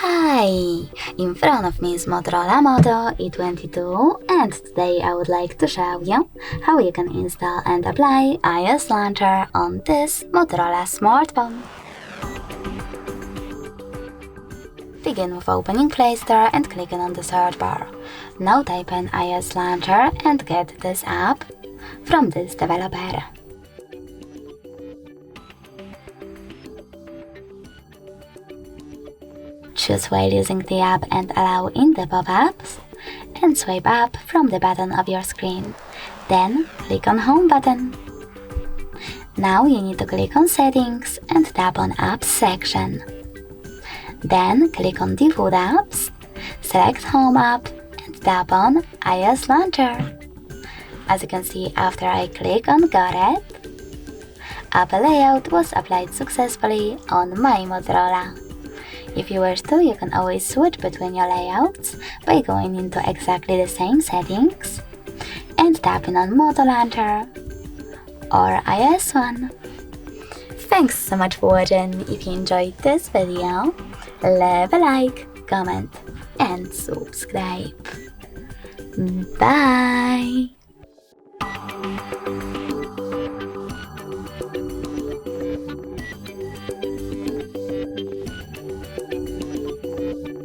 Hi! In front of me is Motorola Moto E22 and today I would like to show you how you can install and apply iOS Launcher on this Motorola smartphone. Begin with opening Play Store and clicking on the search bar. Now type in iOS Launcher and get this app from this developer. Choose while using the app and allow in the pop-ups, and swipe up from the bottom of your screen. Then click on Home button. Now you need to click on Settings and tap on Apps section. Then click on Default Apps, select Home app and tap on iOS Launcher. As you can see, after I click on Got it, app layout was applied successfully on my Motorola. If you wish to, you can always switch between your layouts by going into exactly the same settings and tapping on Moto Launcher or iOS one. Thanks so much for watching. If you enjoyed this video, leave a like, comment and subscribe. Bye!